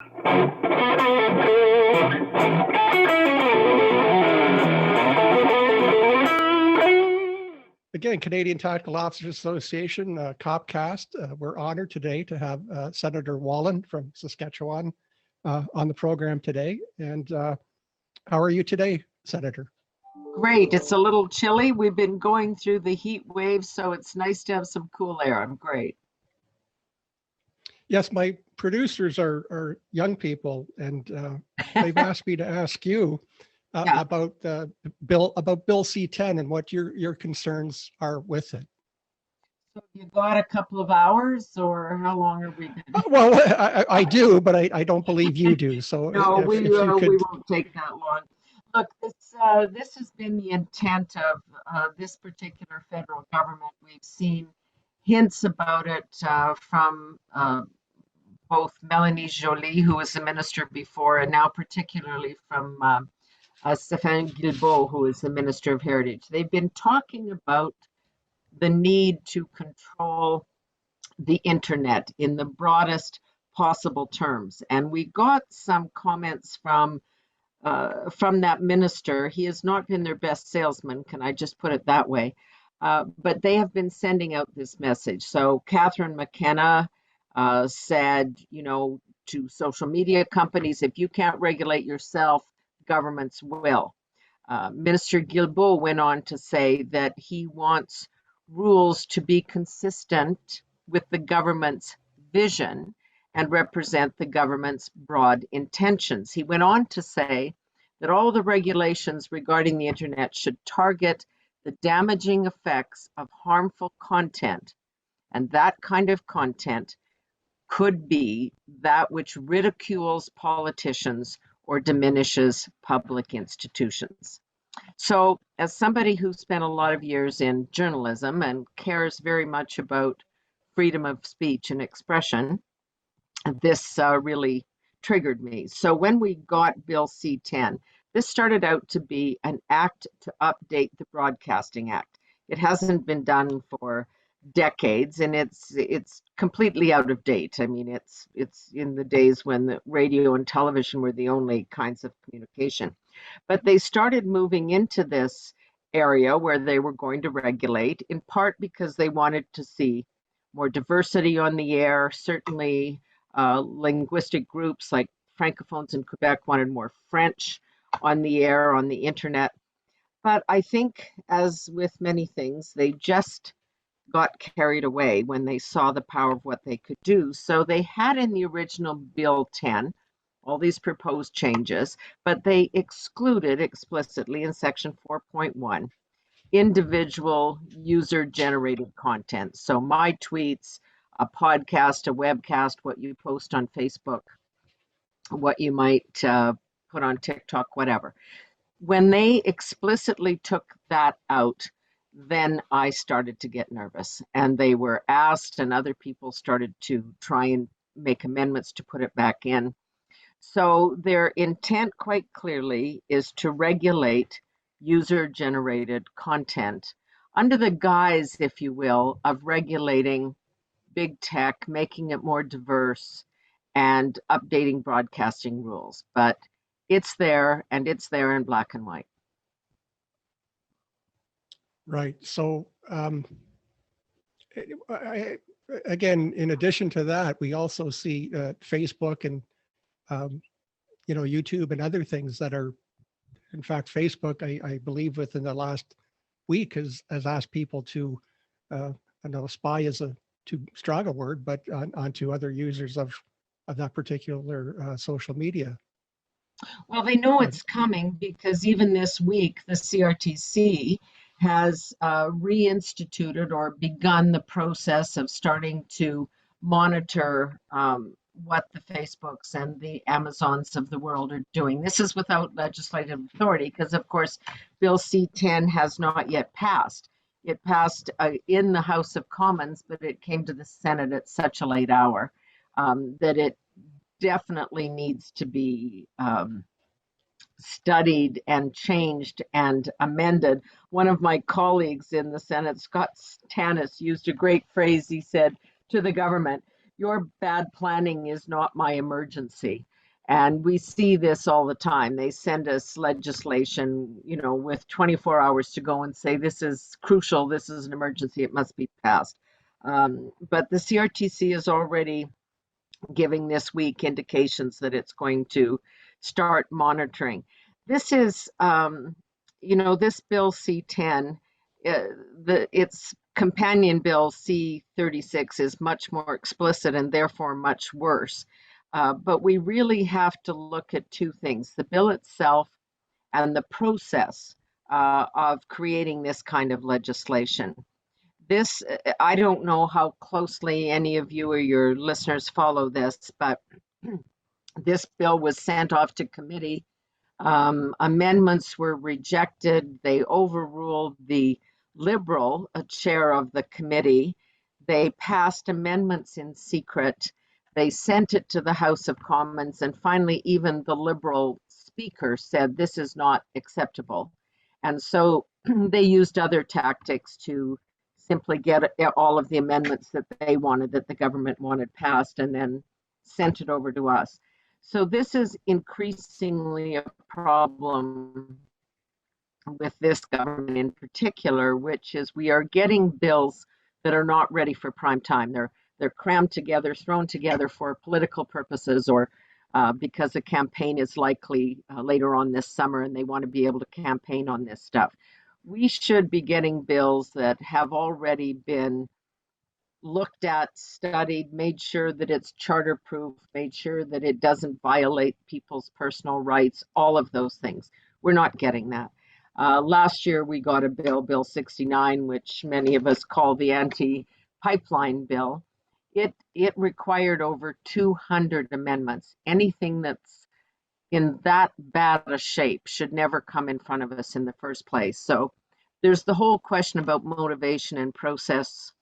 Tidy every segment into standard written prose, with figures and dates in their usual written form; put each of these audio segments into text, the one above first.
Again, Canadian Tactical Officers Association, COPcast. We're honored today to have Senator Wallin from Saskatchewan on the program today. And how are you today, Senator? Great. It's a little chilly. We've been going through the heat wave, so it's nice to have some cool air. I'm great. Yes, my producers are young people, and they've asked me to ask you about Bill C-10 and what your concerns are with it. So you got a couple of hours, or how long are we? Well, I do, but I don't believe you do. So no, we won't take that long. Look, this has been the intent of this particular federal government. We've seen hints about it from both Melanie Joly, who was the minister before, and now particularly from Stéphane Guilbeault, who is the Minister of Heritage. They've been talking about the need to control the internet in the broadest possible terms. And we got some comments from that minister. He has not been their best salesman, can I just put it that way? But they have been sending out this message. So Catherine McKenna said, to social media companies, if you can't regulate yourself, governments will. Minister Guilbeault went on to say that he wants rules to be consistent with the government's vision and represent the government's broad intentions. He went on to say that all the regulations regarding the internet should target the damaging effects of harmful content, and that kind of content could be that which ridicules politicians or diminishes public institutions. So, as somebody who spent a lot of years in journalism and cares very much about freedom of speech and expression, this really triggered me. So when we got Bill C-10, this started out to be an act to update the Broadcasting Act. It hasn't been done for decades, and it's completely out of date. I mean, it's in the days when the radio and television were the only kinds of communication. But they started moving into this area where they were going to regulate, in part because they wanted to see more diversity on the air. Certainly, linguistic groups like Francophones in Quebec wanted more French on the air, on the internet. But I think, as with many things, they just got carried away when they saw the power of what they could do. So they had in the original Bill 10 all these proposed changes, but they excluded explicitly in section 4.1 individual user-generated content. So my tweets, a podcast, a webcast, what you post on Facebook, what you might put on TikTok, whatever. When they explicitly took that out, then I started to get nervous, and they were asked, and other people started to try and make amendments to put it back in. So their intent quite clearly is to regulate user-generated content under the guise, if you will, of regulating big tech, making it more diverse, and updating broadcasting rules. But it's there, and it's there in black and white. Right. So again, in addition to that, we also see Facebook and YouTube and other things that are, in fact, Facebook, I believe within the last week has asked people to, I know spy is a too strong a word, but onto other users of that particular social media. Well, they know it's coming because even this week, the CRTC has reinstituted or begun the process of starting to monitor what the Facebooks and the Amazons of the world are doing. This is without legislative authority because, of course, Bill C-10 has not yet passed. It passed in the House of Commons, but it came to the Senate at such a late hour that it definitely needs to be studied and changed and amended. One of my colleagues in the Senate, Scott Tanis, used a great phrase. He said to the government, your bad planning is not my emergency. And we see this all the time. They send us legislation, with 24 hours to go and say, this is crucial, this is an emergency, it must be passed. But the CRTC is already giving this week indications that it's going to start monitoring. This is, this bill C10, its companion bill C36 is much more explicit and therefore much worse. But we really have to look at two things, the bill itself and the process of creating this kind of legislation. This, I don't know how closely any of you or your listeners follow this, but this bill was sent off to committee. Amendments were rejected. They overruled the Liberal chair of the committee. They passed amendments in secret. They sent it to the House of Commons, and finally, even the Liberal speaker said this is not acceptable. And so they used other tactics to simply get all of the amendments that they wanted, that the government wanted passed, and then sent it over to us. So this is increasingly a problem with this government in particular, which is we are getting bills that are not ready for prime time. They're crammed together, thrown together for political purposes, or because a campaign is likely later on this summer and they want to be able to campaign on this stuff. We should be getting bills that have already been looked at, studied, made sure that it's charter proof, made sure that it doesn't violate people's personal rights, all of those things. We're not getting that. Last year we got a bill, Bill 69, which many of us call the anti-pipeline bill. It required over 200 amendments. Anything that's in that bad a shape should never come in front of us in the first place. So there's the whole question about motivation and process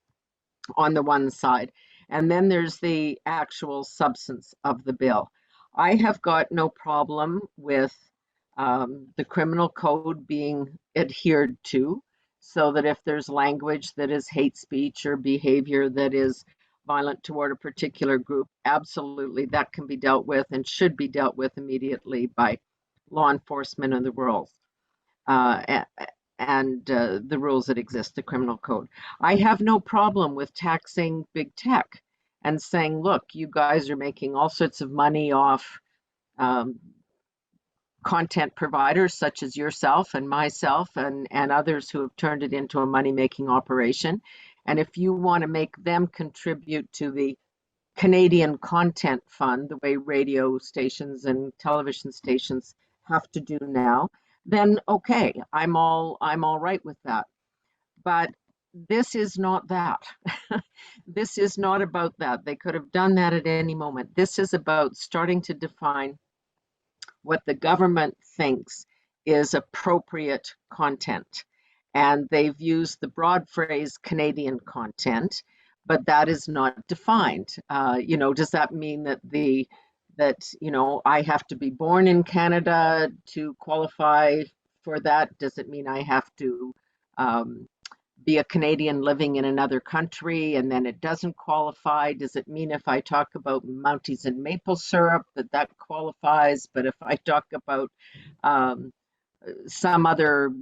on the one side, and then there's the actual substance of the bill. I have got no problem with the criminal code being adhered to, so that if there's language that is hate speech or behavior that is violent toward a particular group, absolutely that can be dealt with and should be dealt with immediately by law enforcement and the rules. The rules that exist, the criminal code. I have no problem with taxing big tech and saying, look, you guys are making all sorts of money off content providers such as yourself and myself and others who have turned it into a money-making operation. And if you want to make them contribute to the Canadian Content Fund, the way radio stations and television stations have to do now, then okay, I'm all right with that. But this is not that. This is not about that. They could have done that at any moment. This is about starting to define what the government thinks is appropriate content. And they've used the broad phrase Canadian content, but that is not defined. Does that mean that I have to be born in Canada to qualify for that? Does it mean I have to be a Canadian living in another country and then it doesn't qualify? Does it mean if I talk about Mounties and maple syrup that qualifies, but if I talk about some other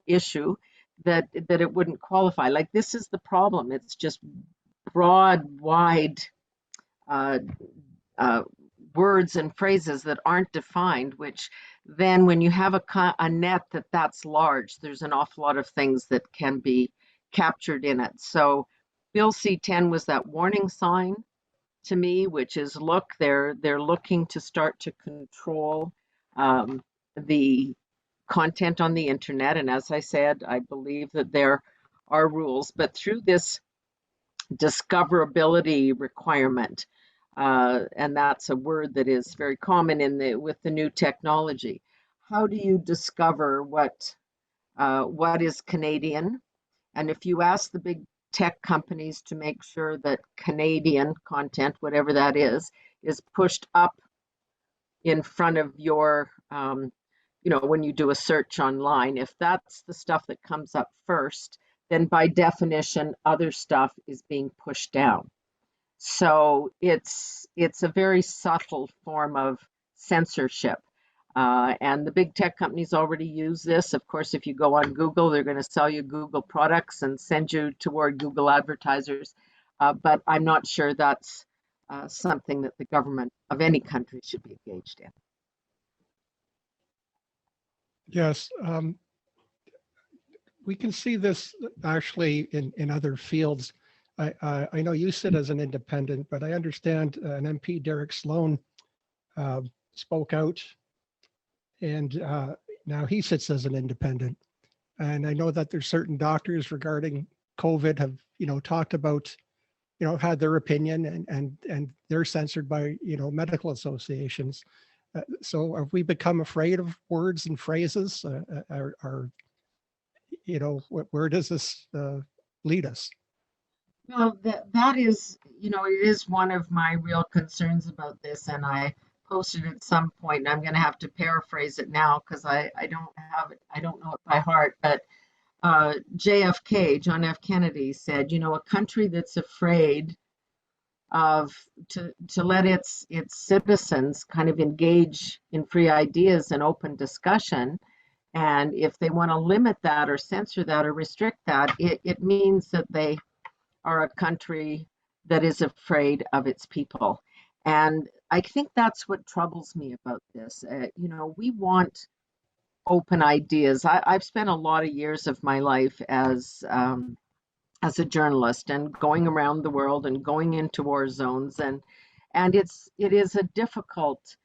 issue that it wouldn't qualify? Like, this is the problem. It's just broad, wide words and phrases that aren't defined, which then when you have a net that's large, there's an awful lot of things that can be captured in it. So Bill C10 was that warning sign to me, which is, look, they're looking to start to control the content on the internet. And as I said, I believe that there are rules, but through this discoverability requirement, and that's a word that is very common with the new technology. How do you discover what is Canadian? And if you ask the big tech companies to make sure that Canadian content, whatever that is pushed up in front of your, when you do a search online, if that's the stuff that comes up first, then by definition, other stuff is being pushed down. So it's a very subtle form of censorship. And the big tech companies already use this. Of course, if you go on Google, they're going to sell you Google products and send you toward Google advertisers. But I'm not sure that's something that the government of any country should be engaged in. Yes, we can see this actually in other fields. I know you sit as an independent, but I understand an MP, Derek Sloan, spoke out, and now he sits as an independent. And I know that there's certain doctors regarding COVID have, talked about, had their opinion, and they're censored by, medical associations. So have we become afraid of words and phrases? Where does this lead us? Well, that is, it is one of my real concerns about this, and I posted at some point, and I'm going to have to paraphrase it now because I don't have it, I don't know it by heart, but JFK, John F. Kennedy said, a country that's afraid of to let its citizens kind of engage in free ideas and open discussion. And if they want to limit that or censor that or restrict that, it means that they are a country that is afraid of its people. And I think that's what troubles me about this. We want open ideas. I've spent a lot of years of my life as a journalist and going around the world and going into war zones, and it is a difficult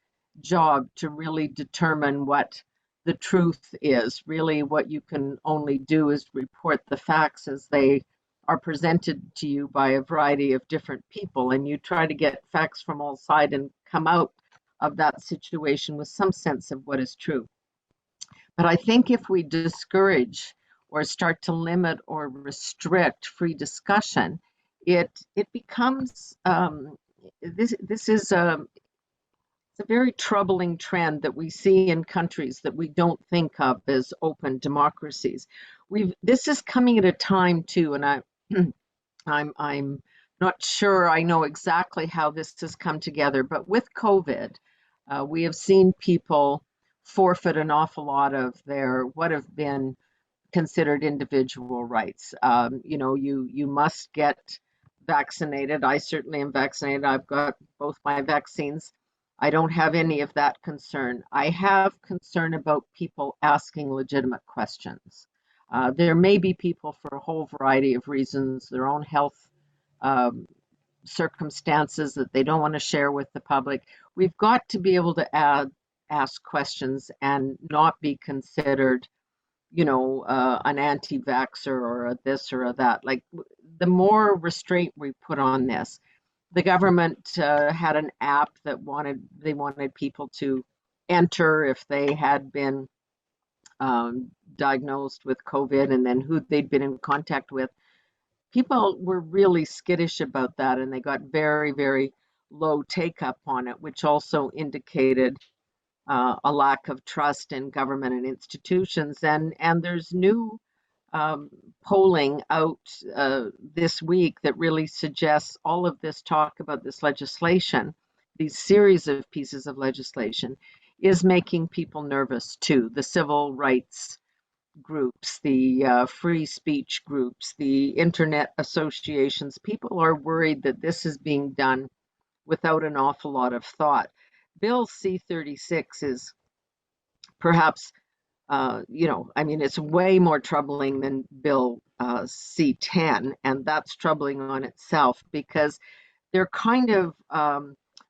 job to really determine what the truth is. Really, what you can only do is report the facts as they are presented to you by a variety of different people, and you try to get facts from all sides and come out of that situation with some sense of what is true. But I think if we discourage or start to limit or restrict free discussion, it becomes this is it's a very troubling trend that we see in countries that we don't think of as open democracies. This is coming at a time too, and I'm not sure I know exactly how this has come together, but with COVID, we have seen people forfeit an awful lot of their what have been considered individual rights. You must get vaccinated. I certainly am vaccinated. I've got both my vaccines. I don't have any of that concern. I have concern about people asking legitimate questions. There may be people for a whole variety of reasons, their own health um, circumstances that they don't want to share with the public. We've got to be able to ask questions and not be considered, an anti-vaxxer or a this or a that. Like, the more restraint we put on this, the government had an app that they wanted people to enter if they had been diagnosed with COVID and then who they'd been in contact with. People were really skittish about that, and they got very, very low take up on it, which also indicated a lack of trust in government and institutions. And there's new polling out this week that really suggests all of this talk about this legislation, these series of pieces of legislation, is making people nervous too. The civil rights groups, the free speech groups, the internet associations, people are worried that this is being done without an awful lot of thought. Bill C-36 is perhaps, it's way more troubling than Bill C-10, and that's troubling on itself because they're kind of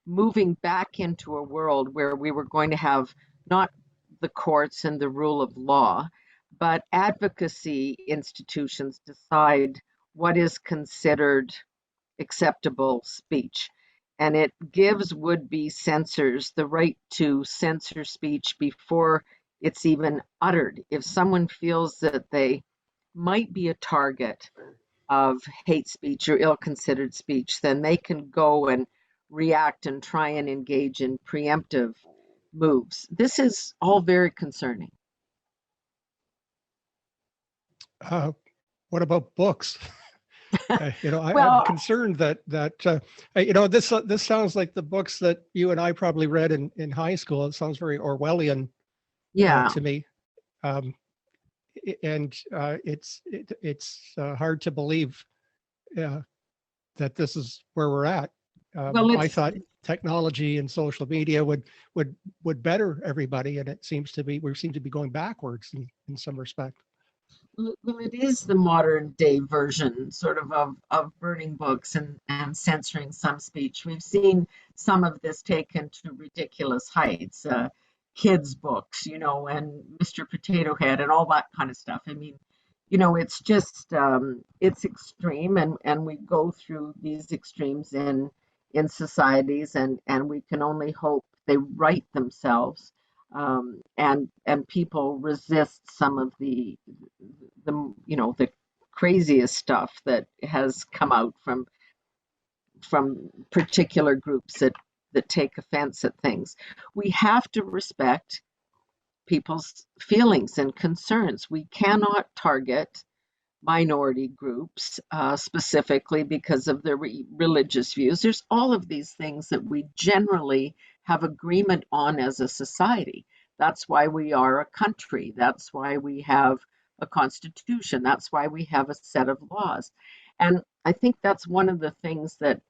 moving back into a world where we were going to have not the courts and the rule of law, but advocacy institutions decide what is considered acceptable speech. And it gives would-be censors the right to censor speech before it's even uttered. If someone feels that they might be a target of hate speech or ill-considered speech, then they can go and react and try and engage in preemptive moves. This is all very concerning. What about books? I'm Well, concerned that this sounds like the books that you and I probably read in high school. It sounds very Orwellian yeah. to me. Um, and it's hard to believe that this is where we're at. Well, I it's thought technology and social media would better everybody, and it seems to be we seem to be going backwards in some respect. well, it is the modern day version, sort of burning books and censoring some speech. We've seen some of this taken to ridiculous heights. Kids' books, and Mr. Potato Head and all that kind of stuff. I mean, it's just it's extreme, and we go through these extremes in societies, and we can only hope they right themselves, and people resist some of the craziest stuff that has come out from particular groups that take offense at things. We have to respect people's feelings and concerns. We cannot target minority groups specifically because of their religious views. There's all of these things that we generally have agreement on as a society. That's why we are a country. That's why we have a constitution. That's why we have a set of laws. And I think that's one of the things that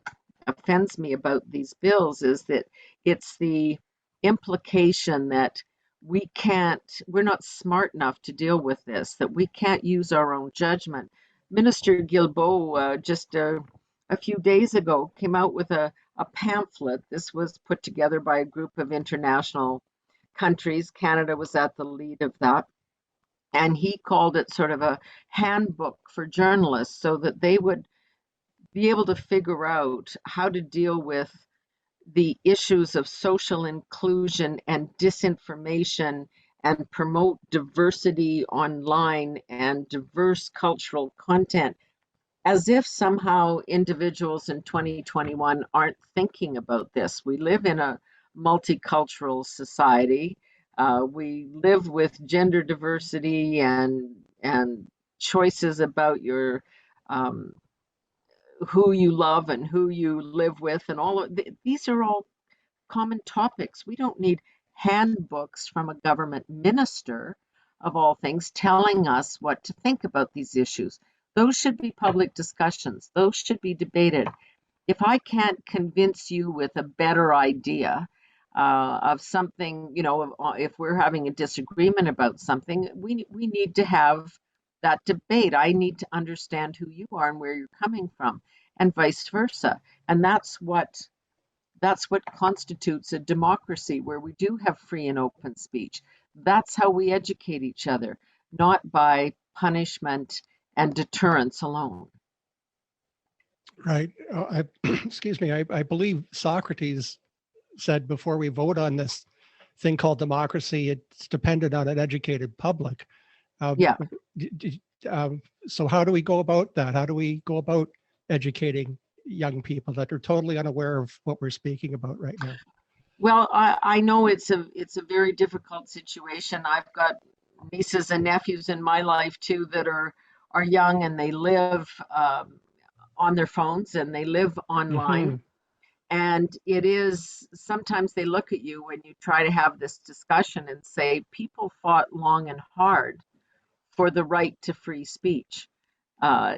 offends me about these bills is that it's the implication that we're not smart enough to deal with this, that we can't use our own judgment. Minister Guilbeault, just a few days ago, came out with a pamphlet. This was put together by a group of international countries. Canada was at the lead of that. And he called it sort of a handbook for journalists so that they would be able to figure out how to deal with the issues of social inclusion and disinformation and promote diversity online and diverse cultural content, as if somehow individuals in 2021 aren't thinking about this. We live in a multicultural society. We live with gender diversity and choices about your who you love and who you live with, and all of these are all common topics. We don't need handbooks from a government minister, of all things, telling us what to think about these issues. Those should be public discussions. Those should be debated. If I can't convince you with a better idea of something, if we're having a disagreement about something, we need to have that debate. I need to understand who you are and where you're coming from, and vice versa. And that's what constitutes a democracy, where we do have free and open speech. That's how we educate each other, not by punishment and deterrence alone. Right. Excuse me. I believe Socrates said before we vote on this thing called democracy, it's dependent on an educated public. Yeah. So how do we go about that? How do we go about educating young people that are totally unaware of what we're speaking about right now? Well, I know it's a very difficult situation. I've got nieces and nephews in my life too that are young, and they live on their phones and they live online. Mm-hmm. And it is sometimes they look at you when you try to have this discussion and say, people fought long and hard for the right to free speech.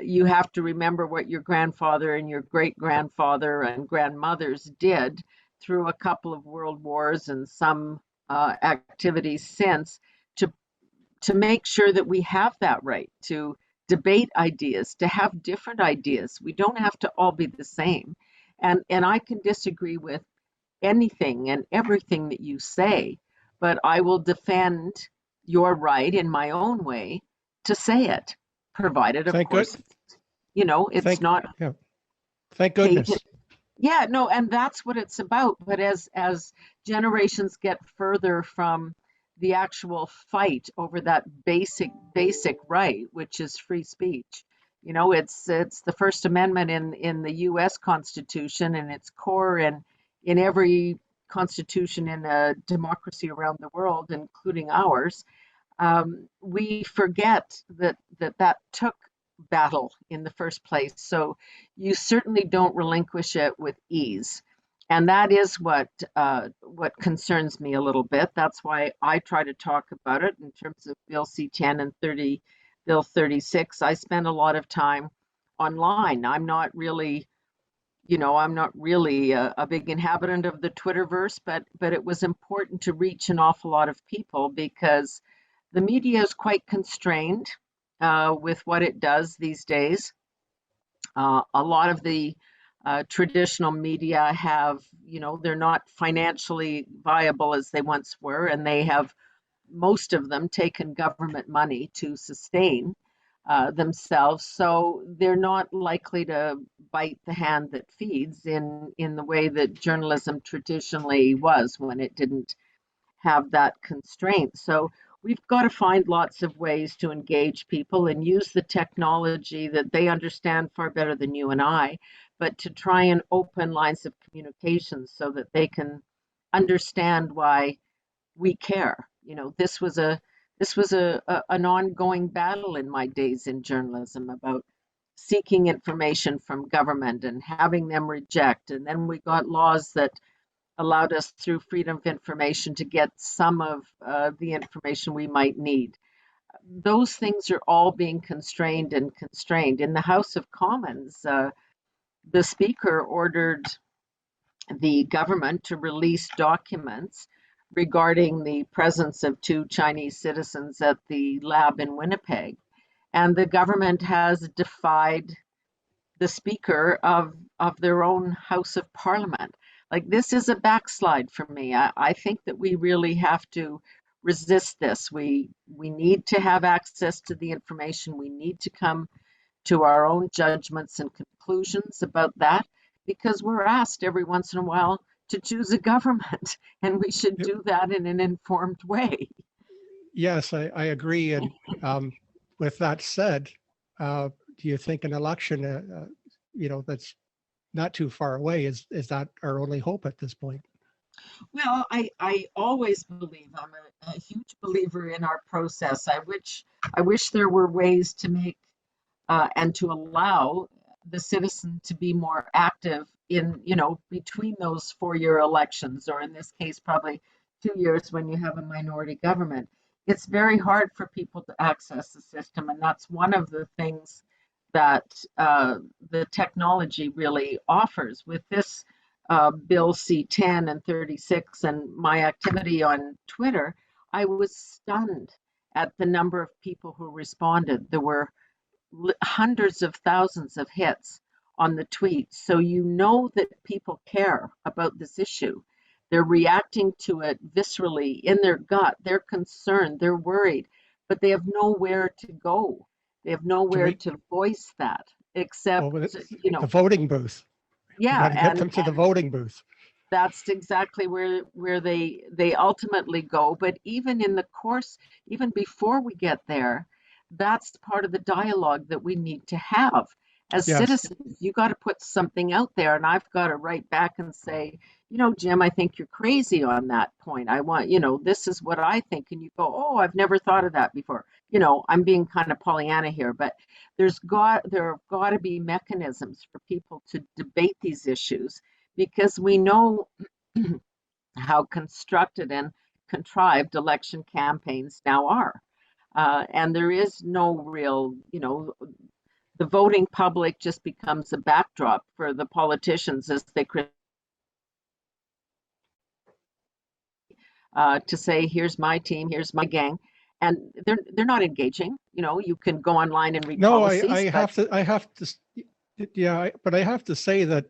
You have to remember what your grandfather and your great grandfather and grandmothers did through a couple of world wars and some activities since to make sure that we have that right to debate ideas, to have different ideas. We don't have to all be the same. And I can disagree with anything and everything that you say, but I will defend your right in my own way to say it, provided, of Thank course, good. it's not Yeah. Thank goodness. hated. Yeah, no, and that's what it's about. But as generations get further from the actual fight over that basic right, which is free speech, it's the First Amendment in the U.S. Constitution, and it's core in every constitution in a democracy around the world, including ours. We forget that took battle in the first place. So you certainly don't relinquish it with ease. And that is what concerns me a little bit. That's why I try to talk about it in terms of Bill C-10 and Bill 36. I spend a lot of time online. I'm not really a big inhabitant of the Twitterverse, but it was important to reach an awful lot of people because the media is quite constrained with what it does these days. A lot of the traditional media have, they're not financially viable as they once were, and they have, most of them, taken government money to sustain themselves. So they're not likely to bite the hand that feeds in the way that journalism traditionally was when it didn't have that constraint. So we've got to find lots of ways to engage people and use the technology that they understand far better than you and I, but to try and open lines of communication so that they can understand why we care. This was an ongoing battle in my days in journalism about seeking information from government and having them reject. And then we got laws that allowed us through freedom of information to get some of the information we might need. Those things are all being constrained and constrained. In the House of Commons, the Speaker ordered the government to release documents regarding the presence of 2 Chinese citizens at the lab in Winnipeg. And the government has defied the Speaker of their own House of Parliament. Like, this is a backslide for me. I think that we really have to resist this. We need to have access to the information. We need to come to our own judgments and conclusions about that, because we're asked every once in a while to choose a government, and we should do that in an informed way. Yes, I agree. And with that said, do you think an election, that's not too far away, is that our only hope at this point? Well, I always believe, I'm a huge believer in our process. I wish there were ways to make and to allow the citizen to be more active in, between those 4-year elections, or in this case, probably 2 years when you have a minority government. It's very hard for people to access the system, and that's one of the things that the technology really offers. With this Bill C-10 and 36 and my activity on Twitter, I was stunned at the number of people who responded. There were hundreds of thousands of hits on the tweet. So that people care about this issue. They're reacting to it viscerally in their gut. They're concerned, they're worried, but they have nowhere to go. They have nowhere to voice that except, the voting booth. Yeah, you got to get them to the voting booth. That's exactly where they ultimately go. But even in the course, even before we get there, that's part of the dialogue that we need to have. As citizens, you got to put something out there, and I've got to write back and say, Jim, I think you're crazy on that point. I want, this is what I think. And you go, oh, I've never thought of that before. I'm being kind of Pollyanna here, but there have got to be mechanisms for people to debate these issues, because we know how constructed and contrived election campaigns now are. And there is no real, the voting public just becomes a backdrop for the politicians as they to say, here's my team, here's my gang. And they're not engaging. You can go online and read policies. I have to say that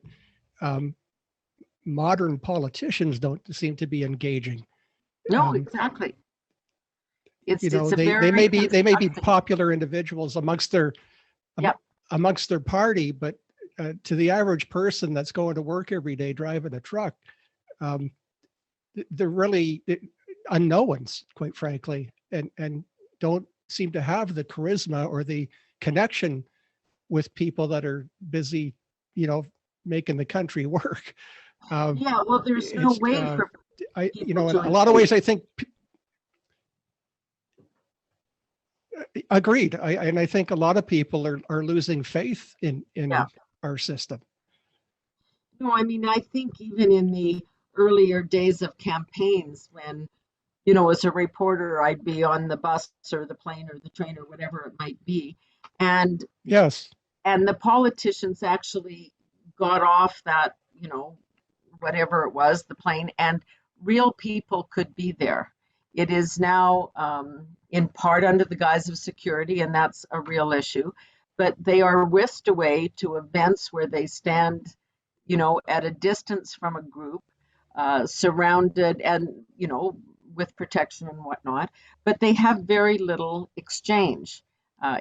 modern politicians don't seem to be engaging. No, exactly. They may be popular individuals amongst their party, but to the average person that's going to work every day driving a truck, they're really unknowns, quite frankly, and don't seem to have the charisma or the connection with people that are busy, making the country work. Well, there's no way for in a lot of ways, I think Agreed. And I think a lot of people are losing faith in Yeah. our system. No, I mean, I think even in the earlier days of campaigns, when, as a reporter, I'd be on the bus or the plane or the train or whatever it might be, and Yes. and the politicians actually got off that, whatever it was, the plane, and real people could be there. It is now in part under the guise of security, and that's a real issue. But they are whisked away to events where they stand, at a distance from a group, surrounded and, with protection and whatnot. But they have very little exchange.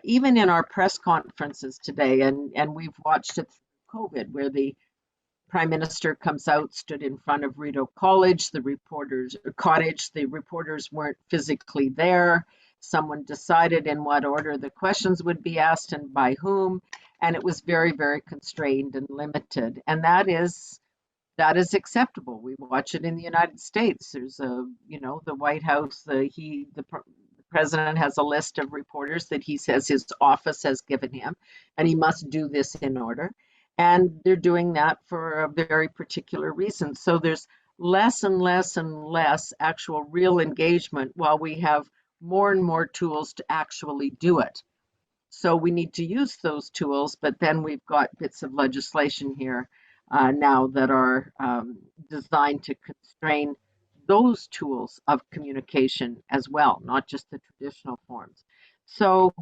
Even in our press conferences today, and we've watched it through COVID, where the Prime Minister comes out, stood in front of Rideau College, the reporters weren't physically there. Someone decided in what order the questions would be asked and by whom, and it was very, very constrained and limited. And that is acceptable. We watch it in the United States. There's the White House, the president has a list of reporters that he says his office has given him, and he must do this in order. And they're doing that for a very particular reason. So there's less and less and less actual real engagement, while we have more and more tools to actually do it. So we need to use those tools, but then we've got bits of legislation here now that are designed to constrain those tools of communication as well, not just the traditional forms. So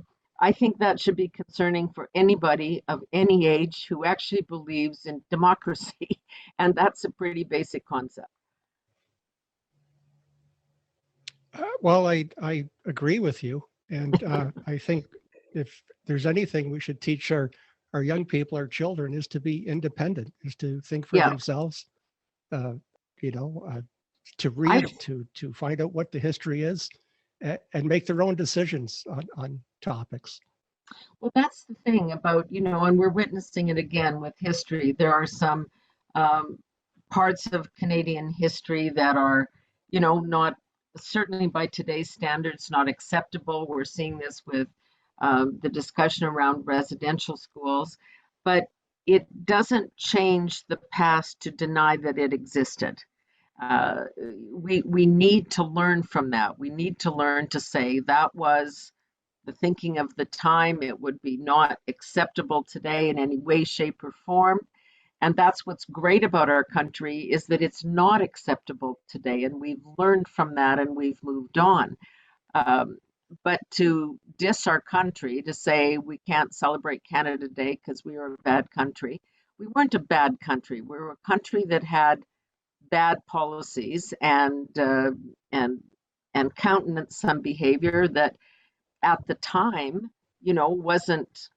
I think that should be concerning for anybody of any age who actually believes in democracy. And that's a pretty basic concept. Well, I agree with you. And I think if there's anything we should teach our young people, our children, is to be independent, is to think for themselves, to read, to find out what the history is, and make their own decisions on topics. Well, that's the thing about, and we're witnessing it again with history. There are some parts of Canadian history that are, not certainly by today's standards, not acceptable. We're seeing this with the discussion around residential schools, but it doesn't change the past to deny that it existed. We need to learn from that. We need to learn to say that was the thinking of the time. It would be not acceptable today in any way, shape, or form. And that's what's great about our country, is that it's not acceptable today. And we've learned from that and we've moved on. But to diss our country, to say we can't celebrate Canada Day because we are a bad country, we weren't a bad country. We were a country that had bad policies and countenanced some behavior that at the time, wasn't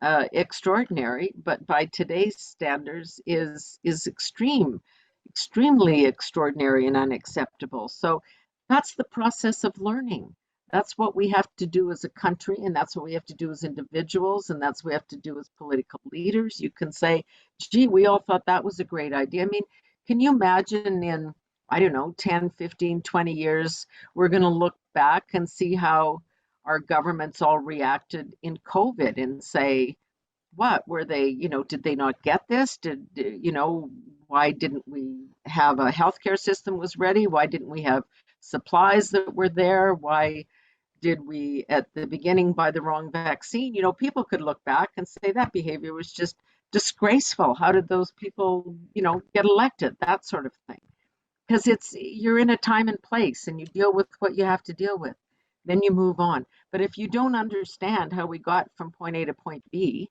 extraordinary, but by today's standards is extremely extraordinary and unacceptable. So that's the process of learning. That's what we have to do as a country, and that's what we have to do as individuals, and that's what we have to do as political leaders. You can say, gee, we all thought that was a great idea. I mean, can you imagine in, I don't know, 10, 15, 20 years, we're going to look back and see how our governments all reacted in COVID and say, what were they, did they not get this? Why didn't we have a healthcare system was ready? Why didn't we have supplies that were there? Why did we at the beginning buy the wrong vaccine? People could look back and say that behavior was just disgraceful. How did those people, get elected? That sort of thing. Because you're in a time and place and you deal with what you have to deal with. Then you move on. But if you don't understand how we got from point A to point B,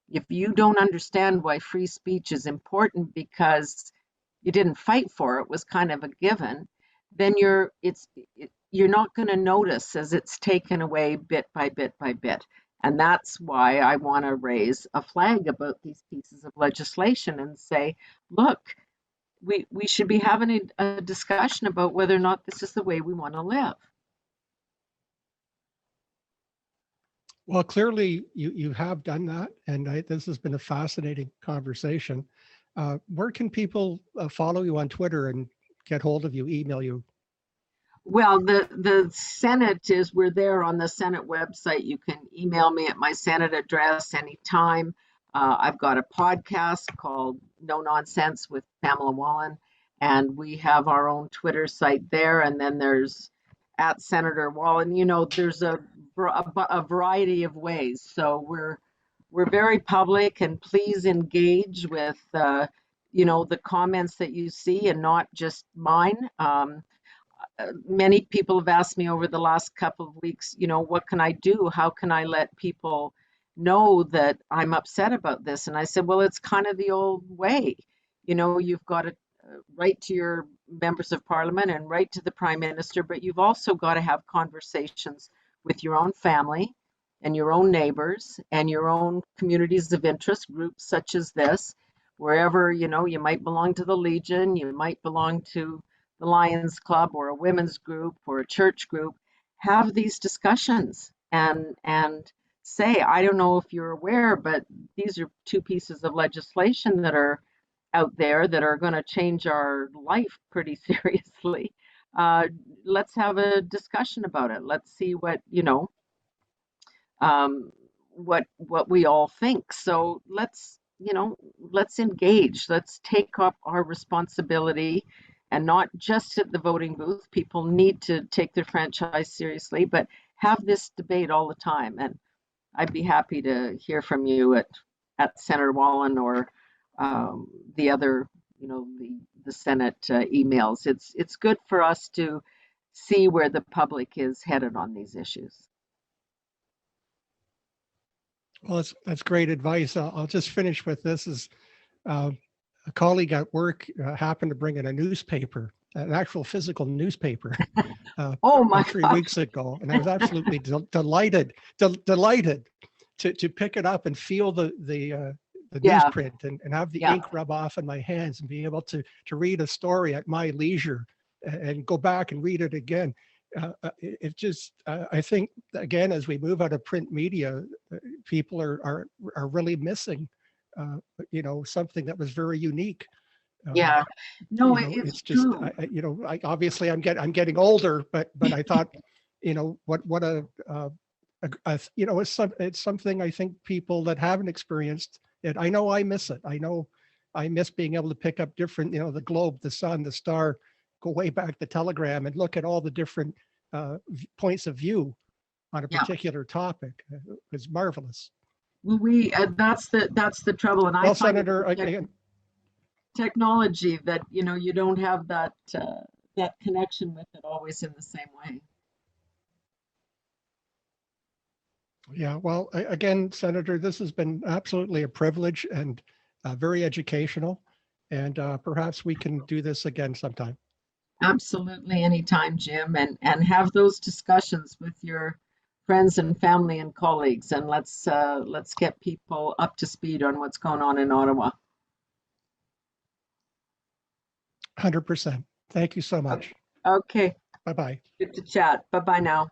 if you don't understand why free speech is important because you didn't fight for it, was kind of a given, then you're not going to notice as it's taken away bit by bit by bit. And that's why I want to raise a flag about these pieces of legislation and say, look, we should be having a discussion about whether or not this is the way we want to live. Well, clearly you have done that, and this has been a fascinating conversation. Where can people follow you on Twitter and get hold of you, email you? Well, the Senate we're there on the Senate website. You can email me at my Senate address anytime. I've got a podcast called No Nonsense with Pamela Wallin, and we have our own Twitter site there. And then there's at Senator Wallin. You know, there's a variety of ways. So we're very public, and please engage with you know, the comments that you see and not just mine. Many people have asked me over the last couple of weeks, you know, what can I do? How can I let people know that I'm upset about this? And I said, well, it's kind of the old way. You know, you've got to write to your members of parliament and write to the prime minister, but you've also got to have conversations with your own family and your own neighbors and your own communities of interest, groups such as this, wherever, you know, you might belong to the Legion, you might belong to the Lions Club or a women's group or a church group. Have these discussions and say, I don't know if you're aware, but these are two pieces of legislation that are out there that are going to change our life pretty seriously. Let's have a discussion about it. Let's see what, you know, what we all think. So let's, you know, let's engage. Let's take up our responsibility, and not just at the voting booth. People need to take their franchise seriously, but have this debate all the time. And I'd be happy to hear from you at Senator Wallin or the other, you know, the Senate emails. It's good for us to see where the public is headed on these issues. Well, that's great advice. I'll just finish with this. Is a colleague at work happened to bring in a newspaper, an actual physical newspaper, Oh my 3 gosh. weeks ago, and I was absolutely delighted to pick it up and feel the Yeah. newsprint and have the Yeah. ink rub off in my hands and be able to read a story at my leisure and go back and read it again. It just, I think, again, as we move out of print media, people are really missing, you know, something that was very unique. Yeah. No, You know, it's it's just, true. you know, obviously I'm getting older, but I thought, you know, what a you know, it's something I think people that haven't experienced it, I know I miss it. I know I miss being able to pick up different, you know, the globe, the sun, the star, go way back the telegram and look at all the different points of view on a Yeah. particular topic. It was marvelous. Well, that's the trouble, and I Well, find Senator, it again, technology that, you know, you don't have that that connection with it always in the same way. yeah, well, again, Senator, this has been absolutely a privilege and very educational. And perhaps we can do this again sometime. Absolutely, anytime, Jim, and have those discussions with your friends and family and colleagues, and let's get people up to speed on what's going on in Ottawa. 100%. Thank you so much. Okay, Bye-bye. good to chat. Bye bye now.